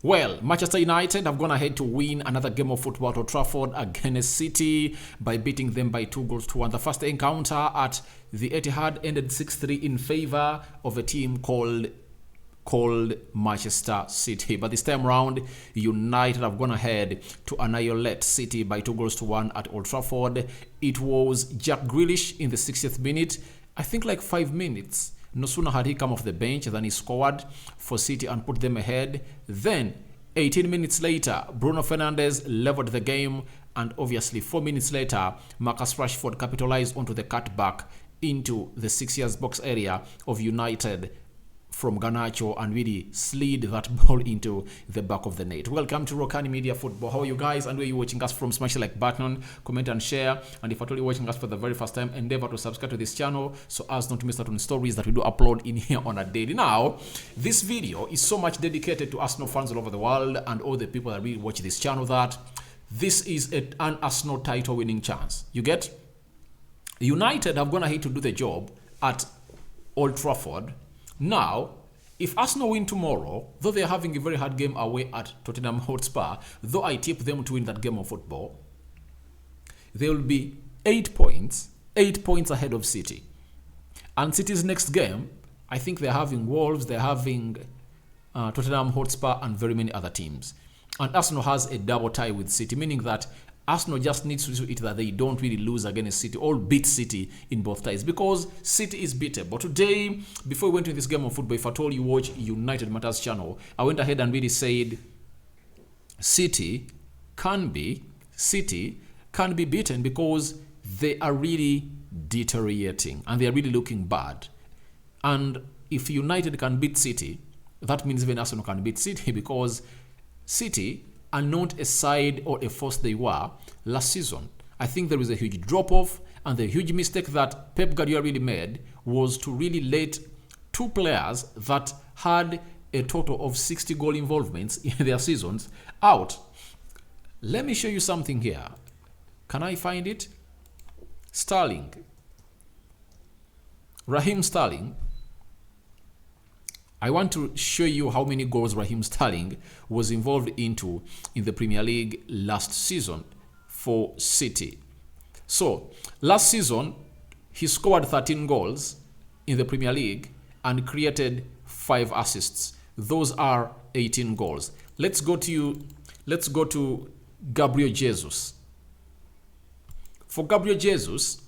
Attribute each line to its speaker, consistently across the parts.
Speaker 1: Well, Manchester United have gone ahead to win another game of football at Old Trafford against City by beating them by 2-1. The first encounter at the Etihad ended 6-3 in favor of a team called Manchester City. But this time around, United have gone ahead to annihilate City by 2-1 at Old Trafford. It was Jack Grealish in the 60th minute. I think like 5 minutes. No sooner had he come off the bench than he scored for City and put them ahead. Then, 18 minutes later, Bruno Fernandes leveled the game. And obviously, 4 minutes later, Marcus Rashford capitalized onto the cutback into the 6 yards box area of United from Garnacho and really slid that ball into the back of the net. Welcome to Rokani Media Football. How are you guys? And where you watching us from? Smash the like button, comment and share. And if you're watching us for the very first time, endeavor to subscribe to this channel so as not to miss out on stories that we do upload in here on a daily. Now, this video is so much dedicated to Arsenal fans all over the world and all the people that really watch this channel that this is an Arsenal title winning chance. You get? United have gone ahead to do the job at Old Trafford. Now, if Arsenal win tomorrow, though they're having a very hard game away at Tottenham Hotspur, though I tip them to win that game of football, they will be 8 points ahead of City. And City's next game, I think they're having Wolves, they're having Tottenham Hotspur and very many other teams. And Arsenal has a double tie with City, meaning that Arsenal just needs to do it that they don't really lose against City or beat City in both ties because City is beatable. Today, before we went to this game of football, if I told you watch United Matters channel, I went ahead and really said City can be beaten because they are really deteriorating and they are really looking bad. And if United can beat City, that means even Arsenal can beat City because City are not a side or a force they were last season. I think there is a huge drop-off, and the huge mistake that Pep Guardiola really made was to really let two players that had a total of 60 goal involvements in their seasons out. Let me show you something here. Can I find it? Sterling. Raheem Sterling. I want to show you how many goals Raheem Sterling was involved into in the Premier League last season for City. So, last season, he scored 13 goals in the Premier League and created 5 assists. Those are 18 goals. Let's go to Gabriel Jesus. For Gabriel Jesus,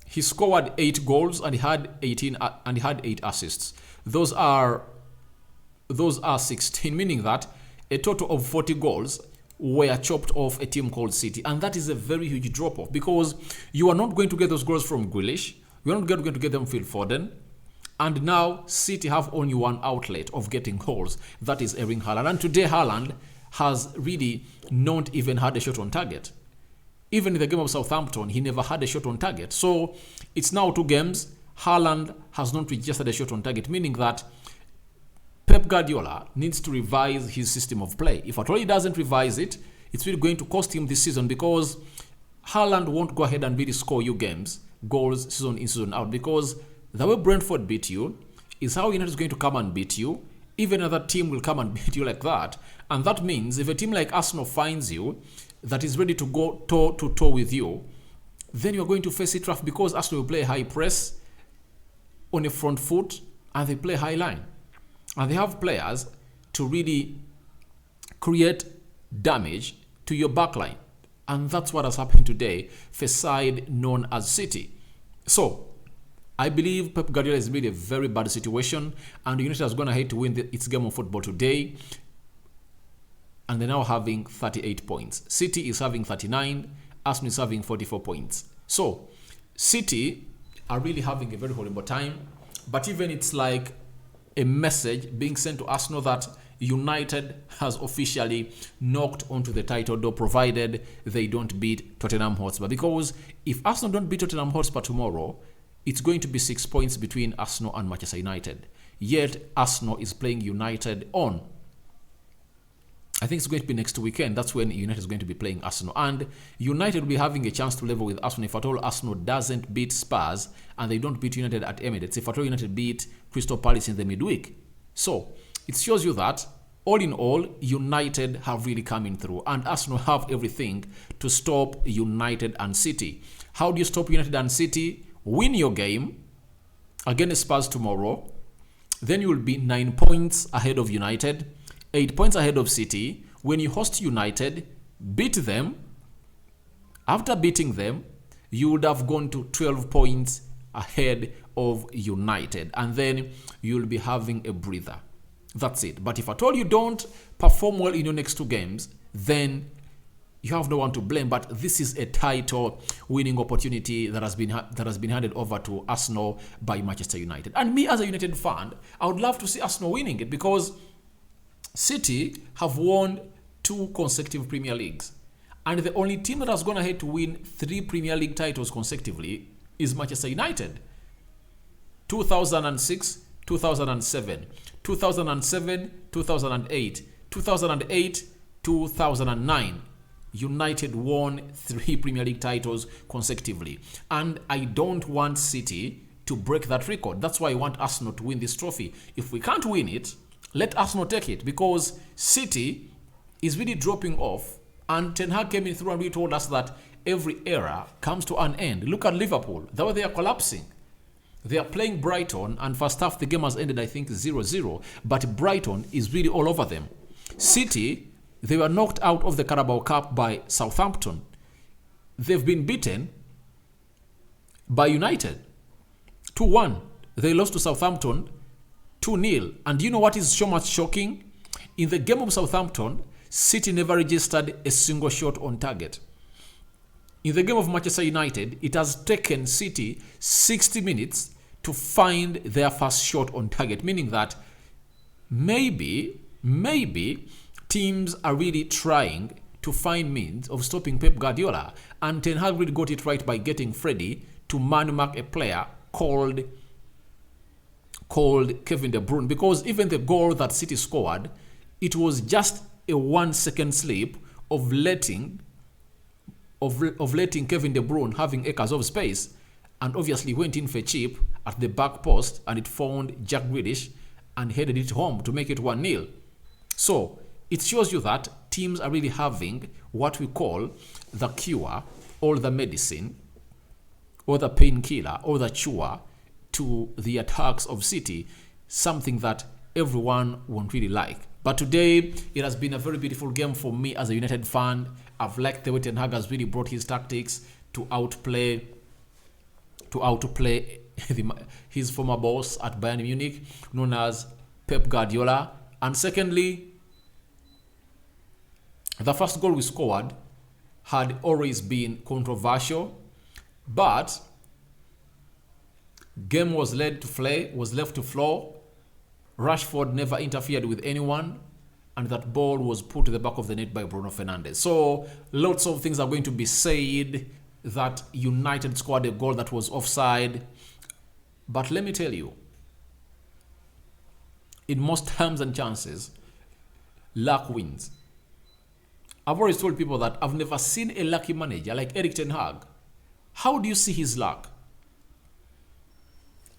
Speaker 1: he scored 8 goals and he had 8 assists. Those are 16, meaning that a total of 40 goals were chopped off a team called City, and that is a very huge drop-off because you are not going to get those goals from Grealish. You are not going to get them from Phil Foden, and now City have only one outlet of getting goals. That is Erling Haaland, and today Haaland has really not even had a shot on target. Even in the game of Southampton, he never had a shot on target. So it's now 2 games. Haaland has not registered a shot on target, meaning that Pep Guardiola needs to revise his system of play. If at all he doesn't revise it, it's really going to cost him this season because Haaland won't go ahead and really score you goals season in, season out, because the way Brentford beat you is how United is going to come and beat you. Even another team will come and beat you like that. And that means if a team like Arsenal finds you, that is ready to go toe-to-toe with you, then you're going to face it rough because Arsenal will play high press on a front foot and they play high line. And they have players to really create damage to your backline. And that's what has happened today for a side known as City. So, I believe Pep Guardiola is really a very bad situation, and United has gone ahead to win its game of football today. And they're now having 38 points. City is having 39. Arsenal is having 44 points. So, City are really having a very horrible time. But even it's like a message being sent to Arsenal that United has officially knocked onto the title door, provided they don't beat Tottenham Hotspur. Because if Arsenal don't beat Tottenham Hotspur tomorrow, it's going to be 6 points between Arsenal and Manchester United. Yet, Arsenal is playing United on I think it's going to be next weekend. That's when United is going to be playing Arsenal. And United will be having a chance to level with Arsenal if at all Arsenal doesn't beat Spurs and they don't beat United at Emirates. If at all United beat Crystal Palace in the midweek. So it shows you that all in all, United have really come in through. And Arsenal have everything to stop United and City. How do you stop United and City? Win your game against Spurs tomorrow. Then you will be 9 points ahead of United. 8 points ahead of City. When you host United, beat them. After beating them, you would have gone to 12 points ahead of United. And then you'll be having a breather. That's it. But if at all you don't perform well in your next 2 games, then you have no one to blame. But this is a title winning opportunity that has been handed over to Arsenal by Manchester United. And me as a United fan, I would love to see Arsenal winning it because City have won 2 consecutive Premier Leagues. And the only team that has gone ahead to win 3 Premier League titles consecutively is Manchester United. 2006, 2007, 2007, 2008, 2008, 2009. United won 3 Premier League titles consecutively. And I don't want City to break that record. That's why I want Arsenal to win this trophy. If we can't win it, let Arsenal take it because City is really dropping off. And Ten Hag came in through and really told us that every era comes to an end. Look at Liverpool. The way they are collapsing. They are playing Brighton and first half the game has ended, I think, 0-0. But Brighton is really all over them. City, they were knocked out of the Carabao Cup by Southampton. They've been beaten by United 2-1. They lost to Southampton 2-0. And you know what is so much shocking? In the game of Southampton, City never registered a single shot on target. In the game of Manchester United, it has taken City 60 minutes to find their first shot on target, meaning that maybe teams are really trying to find means of stopping Pep Guardiola. And Ten Hag really got it right by getting Freddie to man-mark a player called Kevin De Bruyne, because even the goal that City scored, it was just a 1-second slip of letting Kevin De Bruyne having acres of space, and obviously went in for cheap at the back post and it found Jack Grealish and headed it home to make it 1-0. So it shows you that teams are really having what we call the cure or the medicine or the painkiller or the cure to the attacks of City, something that everyone won't really like. But today, it has been a very beautiful game for me as a United fan. I've liked the way Ten Hag has really brought his tactics to outplay his former boss at Bayern Munich, known as Pep Guardiola. And secondly, the first goal we scored had always been controversial, but game was left to flow. Rashford never interfered with anyone, and that ball was put to the back of the net by Bruno Fernandes. So lots of things are going to be said that United scored a goal that was offside. But let me tell you, in most times and chances, luck wins. I've always told people that I've never seen a lucky manager like Erik Ten Hag. How do you see his luck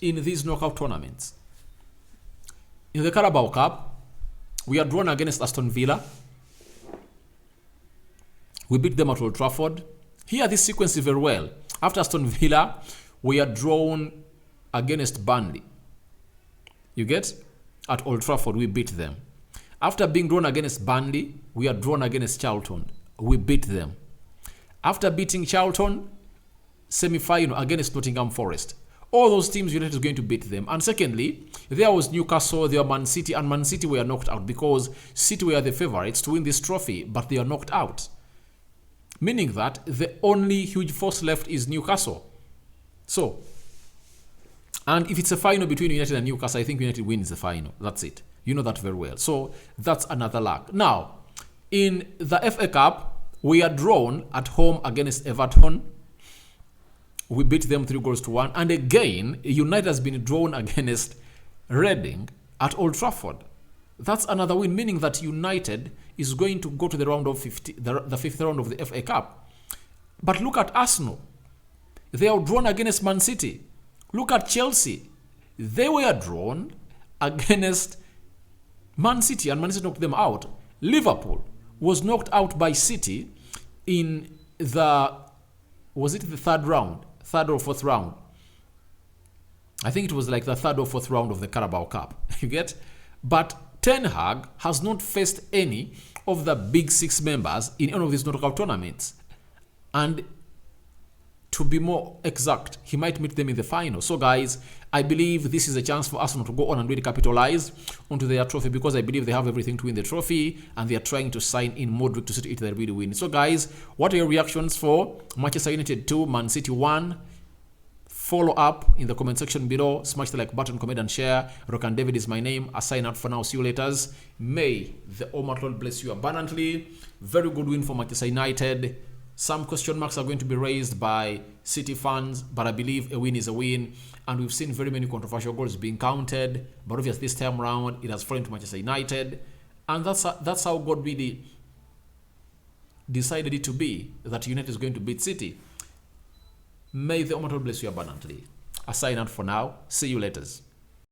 Speaker 1: in these knockout tournaments? In the Carabao Cup, we are drawn against Aston Villa. We beat them at Old Trafford. Here, this sequence is very well. After Aston Villa, we are drawn against Burnley. You get? At Old Trafford, we beat them. After being drawn against Burnley, we are drawn against Charlton. We beat them. After beating Charlton, semi-final against Nottingham Forest. All those teams, United is going to beat them. And secondly, there was Newcastle, there were Man City, and Man City were knocked out because City were the favourites to win this trophy, but they are knocked out. Meaning that the only huge force left is Newcastle. So, and if it's a final between United and Newcastle, I think United wins the final. That's it. You know that very well. So, that's another luck. Now, in the FA Cup, we are drawn at home against Everton. We beat them 3-1. And again, United has been drawn against Reading at Old Trafford. That's another win, meaning that United is going to go to the round of 50, the fifth round of the FA Cup. But look at Arsenal. They are drawn against Man City. Look at Chelsea. They were drawn against Man City and Man City knocked them out. Liverpool was knocked out by City in the, was it the third or fourth round? I think it was like the third or fourth round of the Carabao Cup. You get? But Ten Hag has not faced any of the big six members in any of these knockout tournaments. And to be more exact, he might meet them in the final. So guys, I believe this is a chance for Arsenal to go on and really capitalize onto their trophy, because I believe they have everything to win the trophy and they are trying to sign in Modric to see if they really win. So guys, what are your reactions for Manchester United 2, Man City 1? Follow up in the comment section below. Smash the like button, comment and share. Rokani David is my name. I sign out for now. See you later. May the Almighty Lord bless you abundantly. Very good win for Manchester United. Some question marks are going to be raised by City fans, but I believe a win is a win. And we've seen very many controversial goals being counted, but obviously this time around it has fallen to Manchester United, and that's how God really decided it to be, that United is going to beat City. May the Almighty bless you abundantly. I sign out for now. See you later.